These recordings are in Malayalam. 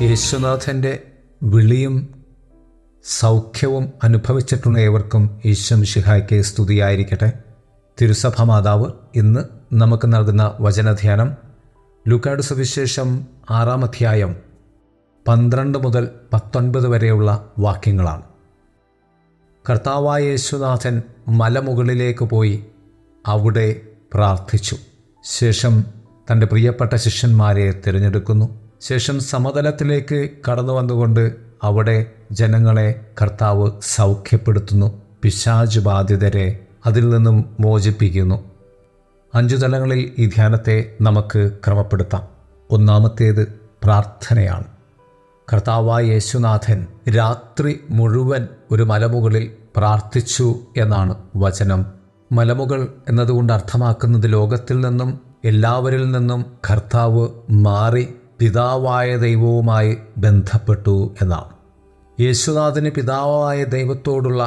യേശുനാഥൻ്റെ വിളിയും സൗഖ്യവും അനുഭവിച്ചിട്ടുള്ള ഏവർക്കും ഈശോ മിശിഹായ്ക്ക് സ്തുതിയായിരിക്കട്ടെ. തിരുസഭ മാതാവ് ഇന്ന് നമുക്ക് നൽകുന്ന വചനധ്യാനം ലൂക്കായുടെ സുവിശേഷം 6-ാം അധ്യായം 12 മുതൽ 19 വരെയുള്ള വാക്യങ്ങളാണ്. കർത്താവായ യേശുനാഥൻ മലമുകളിലേക്ക് പോയി അവിടെ പ്രാർത്ഥിച്ചു. ശേഷം തൻ്റെ പ്രിയപ്പെട്ട ശിഷ്യന്മാരെ തിരഞ്ഞെടുക്കുന്നു. ശേഷം സമതലത്തിലേക്ക് കടന്നു വന്നുകൊണ്ട് അവിടെ ജനങ്ങളെ കർത്താവ് സൗഖ്യപ്പെടുത്തുന്നു. പിശാച് ബാധിതരെ അതിൽ നിന്നും മോചിപ്പിക്കുന്നു. 5 തലങ്ങളിൽ ഈ ധ്യാനത്തെ നമുക്ക് ക്രമപ്പെടുത്താം. ഒന്നാമത്തേത് പ്രാർത്ഥനയാണ്. കർത്താവായ യേശുനാഥൻ രാത്രി മുഴുവൻ ഒരു മലമുകളിൽ പ്രാർത്ഥിച്ചു എന്നാണ് വചനം. മലമുകൾ എന്നതുകൊണ്ട് അർത്ഥമാക്കുന്നത് ലോകത്തിൽ നിന്നും എല്ലാവരിൽ നിന്നും കർത്താവ് മാറി പിതാവായ ദൈവവുമായി ബന്ധപ്പെട്ടു എന്നാണ്. യേശുനാഥന് പിതാവായ ദൈവത്തോടുള്ള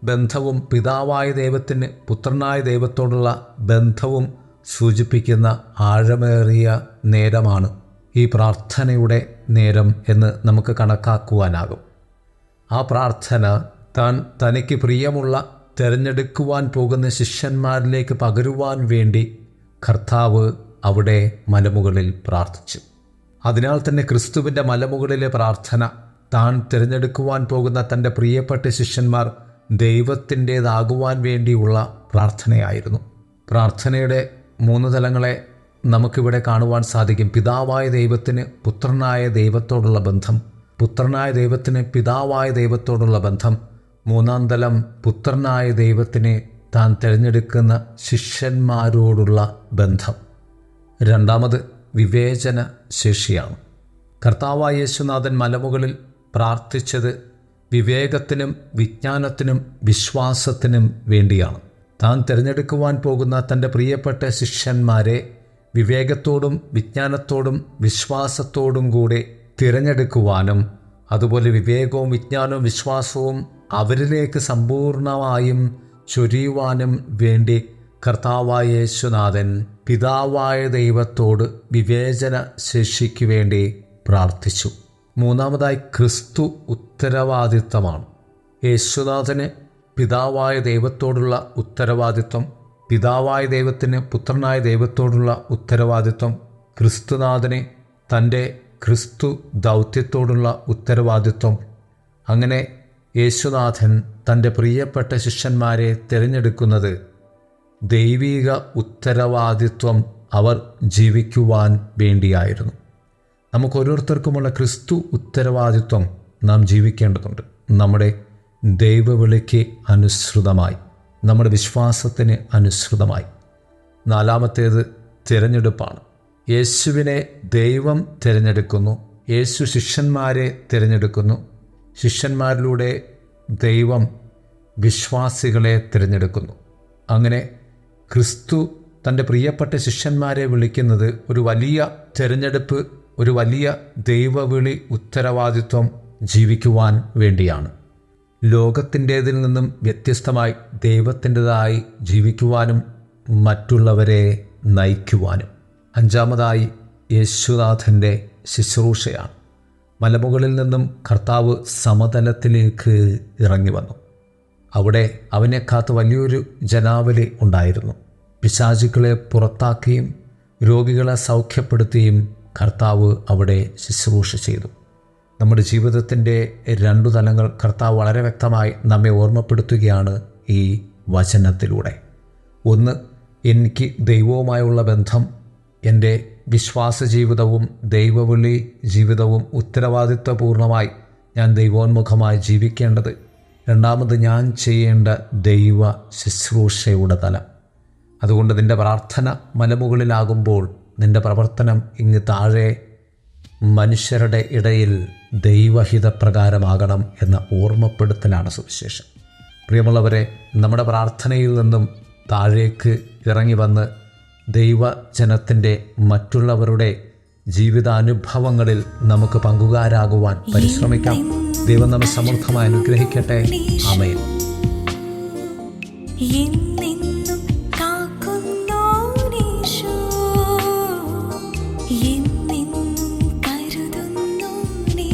ബന്ധവും പിതാവായ ദൈവത്തിന് പുത്രനായ ദൈവത്തോടുള്ള ബന്ധവും സൂചിപ്പിക്കുന്ന ആഴമേറിയ നേരമാണ് ഈ പ്രാർത്ഥനയുടെ നേരം എന്ന് നമുക്ക് കണക്കാക്കുവാനാകും. ആ പ്രാർത്ഥന തനിക്ക് പ്രിയമുള്ള തിരഞ്ഞെടുക്കുവാൻ പോകുന്ന ശിഷ്യന്മാരിലേക്ക് പകരുവാൻ വേണ്ടി കർത്താവ് അവിടെ മലമുകളിൽ പ്രാർത്ഥിച്ചു. അതിനാൽ തന്നെ ക്രിസ്തുവിൻ്റെ മലമുകളിലെ പ്രാർത്ഥന താൻ തിരഞ്ഞെടുക്കുവാൻ പോകുന്ന തൻ്റെ പ്രിയപ്പെട്ട ശിഷ്യന്മാർ ദൈവത്തിൻ്റേതാകുവാൻ വേണ്ടിയുള്ള പ്രാർത്ഥനയായിരുന്നു. പ്രാർത്ഥനയുടെ 3 തലങ്ങളെ നമുക്കിവിടെ കാണുവാൻ സാധിക്കും. പിതാവായ ദൈവത്തിന് പുത്രനായ ദൈവത്തോടുള്ള ബന്ധം, പുത്രനായ ദൈവത്തിന് പിതാവായ ദൈവത്തോടുള്ള ബന്ധം. 3-ാം തലം പുത്രനായ ദൈവത്തിന് താൻ തിരഞ്ഞെടുക്കുന്ന ശിഷ്യന്മാരോടുള്ള ബന്ധം. 2-ാമത് വിവേചന ശേഷിയാണ്. കർത്താവായ യേശുനാഥൻ മലമുകളിൽ പ്രാർത്ഥിച്ചത് വിവേകത്തിനും വിജ്ഞാനത്തിനും വിശ്വാസത്തിനും വേണ്ടിയാണ്. താൻ തിരഞ്ഞെടുക്കുവാൻ പോകുന്ന തൻ്റെ പ്രിയപ്പെട്ട ശിഷ്യന്മാരെ വിവേകത്തോടും വിജ്ഞാനത്തോടും വിശ്വാസത്തോടും കൂടെ തിരഞ്ഞെടുക്കുവാനും അതുപോലെ വിവേകവും വിജ്ഞാനവും വിശ്വാസവും അവരിലേക്ക് സമ്പൂർണമായും ചൊരിയുവാനും വേണ്ടി കർത്താവായ യേശുനാഥൻ പിതാവായ ദൈവത്തോട് വിവേചന ശേഷിക്ക് വേണ്ടി പ്രാർത്ഥിച്ചു. 3-ാമതായി ക്രിസ്തു ഉത്തരവാദിത്വമാണ്. യേശുനാഥന് പിതാവായ ദൈവത്തോടുള്ള ഉത്തരവാദിത്വം, പിതാവായ ദൈവത്തിന് പുത്രനായ ദൈവത്തോടുള്ള ഉത്തരവാദിത്വം, ക്രിസ്തുനാഥന് തൻ്റെ ക്രിസ്തു ദൗത്യത്തോടുള്ള ഉത്തരവാദിത്വം. അങ്ങനെ യേശുനാഥൻ തൻ്റെ പ്രിയപ്പെട്ട ശിഷ്യന്മാരെ തിരഞ്ഞെടുക്കുന്നത് ദൈവിക ഉത്തരവാദിത്വം അവർ ജീവിക്കുവാൻ വേണ്ടിയായിരുന്നു. നമുക്കോരോരുത്തർക്കുമുള്ള ക്രിസ്തു ഉത്തരവാദിത്വം നാം ജീവിക്കേണ്ടതുണ്ട്. നമ്മുടെ ദൈവവിളിക്ക് അനുസൃതമായി, നമ്മുടെ വിശ്വാസത്തിന് അനുസൃതമായി. 4-ാമത്തേത് തിരഞ്ഞെടുപ്പാണ്. യേശുവിനെ ദൈവം തിരഞ്ഞെടുക്കുന്നു. യേശു ശിഷ്യന്മാരെ തിരഞ്ഞെടുക്കുന്നു. ശിഷ്യന്മാരിലൂടെ ദൈവം വിശ്വാസികളെ തിരഞ്ഞെടുക്കുന്നു. അങ്ങനെ ക്രിസ്തു തൻ്റെ പ്രിയപ്പെട്ട ശിഷ്യന്മാരെ വിളിക്കുന്നത് ഒരു വലിയ തിരഞ്ഞെടുപ്പ്, ഒരു വലിയ ദൈവവിളി ഉത്തരവാദിത്വം ജീവിക്കുവാൻ വേണ്ടിയാണ്. ലോകത്തിൻ്റേതിൽ നിന്നും വ്യത്യസ്തമായി ദൈവത്തിൻ്റെതായി ജീവിക്കുവാനും മറ്റുള്ളവരെ നയിക്കുവാനും. 5-ാമതായി യേശുനാഥൻ്റെ ശുശ്രൂഷയാണ്. മലമുകളിൽ നിന്നും കർത്താവ് സമതലത്തിലേക്ക് ഇറങ്ങി വന്നു. അവിടെ അവനെ കാത്ത് വലിയൊരു ജനാവലി ഉണ്ടായിരുന്നു. പിശാചുക്കളെ പുറത്താക്കിയും രോഗികളെ സൗഖ്യപ്പെടുത്തിയും കർത്താവ് അവിടെ ശുശ്രൂഷ ചെയ്തു. നമ്മുടെ ജീവിതത്തിൻ്റെ 2 തലങ്ങൾ കർത്താവ് വളരെ വ്യക്തമായി നമ്മെ ഓർമ്മപ്പെടുത്തുകയാണ് ഈ വചനത്തിലൂടെ. ഒന്ന്, എനിക്ക് ദൈവവുമായുള്ള ബന്ധം, എൻ്റെ വിശ്വാസ ജീവിതവും ദൈവവിളി ജീവിതവും ഉത്തരവാദിത്വപൂർണമായി ഞാൻ ദൈവോന്മുഖമായി ജീവിക്കേണ്ടത്. 2-ാമത്, ഞാൻ ചെയ്യേണ്ട ദൈവ ശുശ്രൂഷയുടെ തലം. അതുകൊണ്ട് നിൻ്റെ പ്രാർത്ഥന മലമുകളിലാകുമ്പോൾ നിൻ്റെ പ്രവർത്തനം ഇങ്ങ് താഴെ മനുഷ്യരുടെ ഇടയിൽ ദൈവഹിതപ്രകാരമാകണം എന്ന ഓർമ്മപ്പെടുത്തലാണ് സുവിശേഷം. പ്രിയമുള്ളവരെ, നമ്മുടെ പ്രാർത്ഥനയിൽ നിന്നും താഴേക്ക് ഇറങ്ങി വന്ന് ദൈവജനത്തിൻ്റെ മറ്റുള്ളവരുടെ ജീവിതാനുഭവങ്ങളിൽ നമുക്ക് പങ്കുകാരാകുവാൻ പരിശ്രമിക്കാം. ദൈവം നമ്മെ സമൃദ്ധമായി അനുഗ്രഹിക്കട്ടെ. ആമേൻ. എന്നെന്നും കരുതുന്നു നീ.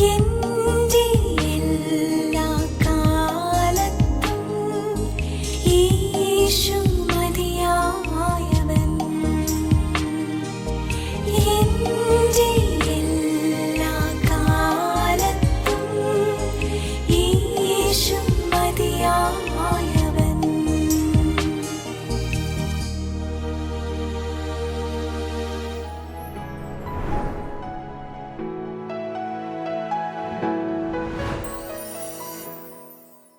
എൻ